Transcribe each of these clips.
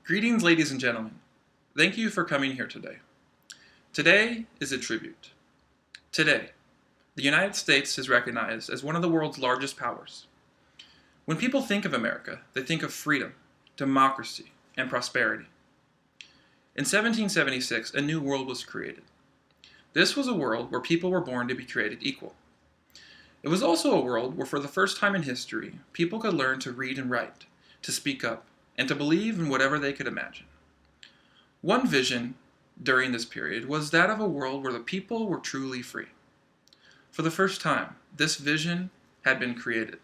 Greetings, ladies and gentlemen. Thank you for coming here today. Today is a tribute. Today, the United States is recognized as one of the world's largest powers. When people think of America, they think of freedom, democracy, and prosperity. In 1776, a new world was created. This was a world where people were born to be created equal. It was also a world where, for the first time in history, people could learn to read and write, to speak up, and to believe in whatever they could imagine. One vision during this period was that of a world where the people were truly free. For the first time, this vision had been created.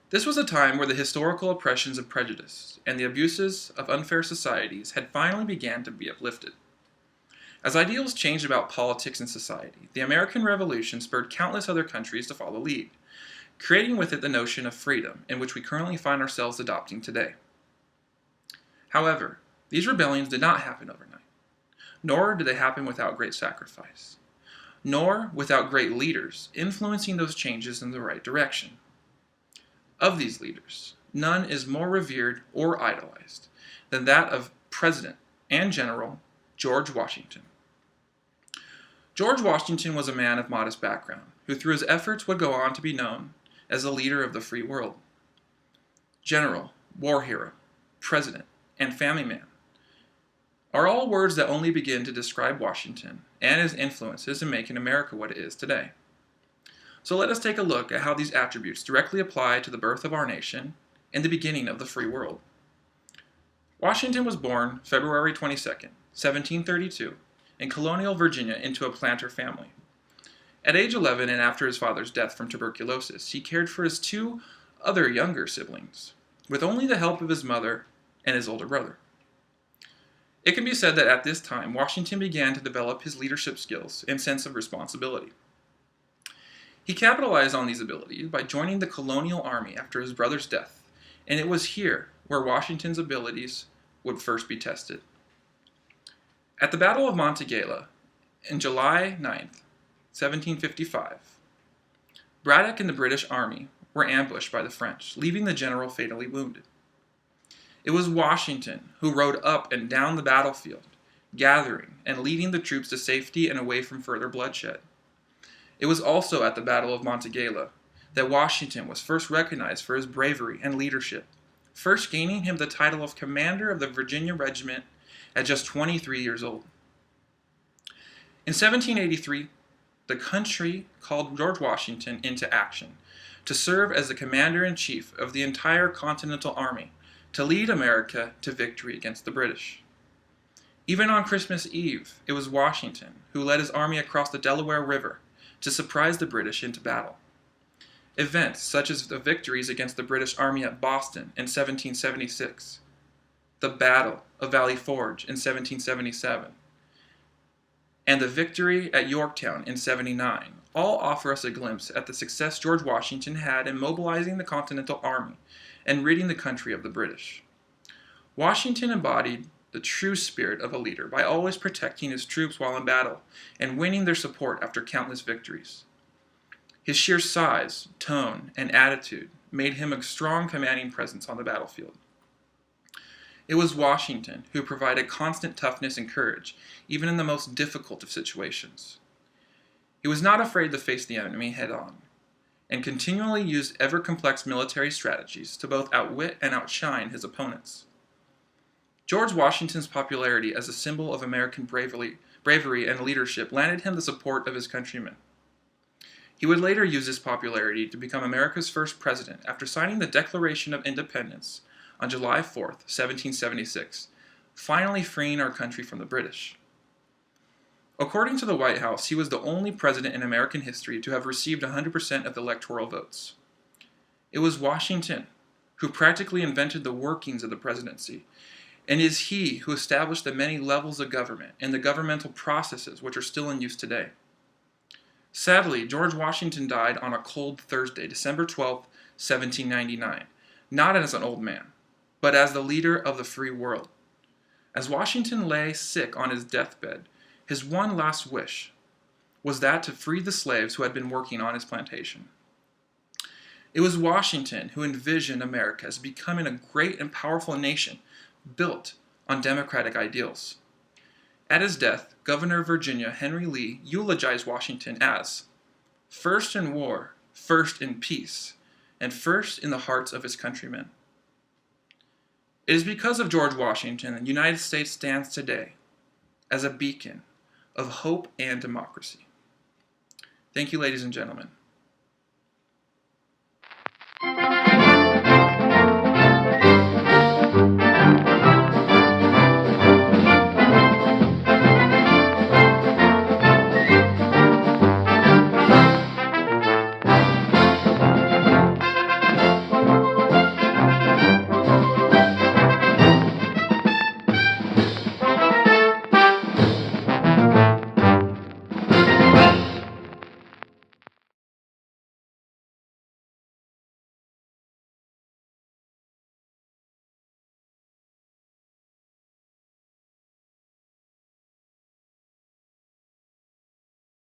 This was a time where the historical oppressions of prejudice and the abuses of unfair societies had finally began to be uplifted. As ideals changed about politics and society, the American Revolution spurred countless other countries to follow lead, creating with it the notion of freedom in which we currently find ourselves adopting today. However, these rebellions did not happen overnight, nor did they happen without great sacrifice, nor without great leaders influencing those changes in the right direction. Of these leaders, none is more revered or idolized than that of President and General George Washington. George Washington was a man of modest background, who through his efforts would go on to be known as the leader of the free world. General, war hero, president, and family man are all words that only begin to describe Washington and his influences in making America what it is today. So let us take a look at how these attributes directly apply to the birth of our nation and the beginning of the free world. Washington was born February 22nd, 1732, in colonial Virginia into a planter family. At age 11 and after his father's death from tuberculosis, he cared for his two other younger siblings, with only the help of his mother and his older brother. It can be said that at this time, Washington began to develop his leadership skills and sense of responsibility. He capitalized on these abilities by joining the colonial army after his brother's death, and it was here where Washington's abilities would first be tested. At the Battle of Monongahela, in July 9th, 1755, Braddock and the British Army were ambushed by the French, leaving the general fatally wounded. It was Washington who rode up and down the battlefield, gathering and leading the troops to safety and away from further bloodshed. It was also at the Battle of Monongahela that Washington was first recognized for his bravery and leadership, first gaining him the title of commander of the Virginia Regiment at just 23 years old. In 1783, the country called George Washington into action to serve as the commander-in-chief of the entire Continental Army to lead America to victory against the British. Even on Christmas Eve, it was Washington who led his army across the Delaware River to surprise the British into battle. Events such as the victories against the British Army at Boston in 1776, the Battle of Valley Forge in 1777, and the victory at Yorktown in 79 all offer us a glimpse at the success George Washington had in mobilizing the Continental Army and ridding the country of the British. Washington embodied the true spirit of a leader by always protecting his troops while in battle and winning their support after countless victories. His sheer size, tone, and attitude made him a strong commanding presence on the battlefield. It was Washington who provided constant toughness and courage, even in the most difficult of situations. He was not afraid to face the enemy head-on, and continually used ever-complex military strategies to both outwit and outshine his opponents. George Washington's popularity as a symbol of American bravery and leadership landed him the support of his countrymen. He would later use this popularity to become America's first president after signing the Declaration of Independence on July 4th, 1776, finally freeing our country from the British. According to the White House, he was the only president in American history to have received 100% of the electoral votes. It was Washington who practically invented the workings of the presidency, and it is he who established the many levels of government and the governmental processes which are still in use today. Sadly, George Washington died on a cold Thursday, December 12, 1799, not as an old man, but as the leader of the free world. As Washington lay sick on his deathbed, his one last wish was that to free the slaves who had been working on his plantation. It was Washington who envisioned America as becoming a great and powerful nation built on democratic ideals. At his death, Governor of Virginia Henry Lee eulogized Washington as first in war, first in peace, and first in the hearts of his countrymen. It is because of George Washington that the United States stands today as a beacon of hope and democracy. Thank you, ladies and gentlemen.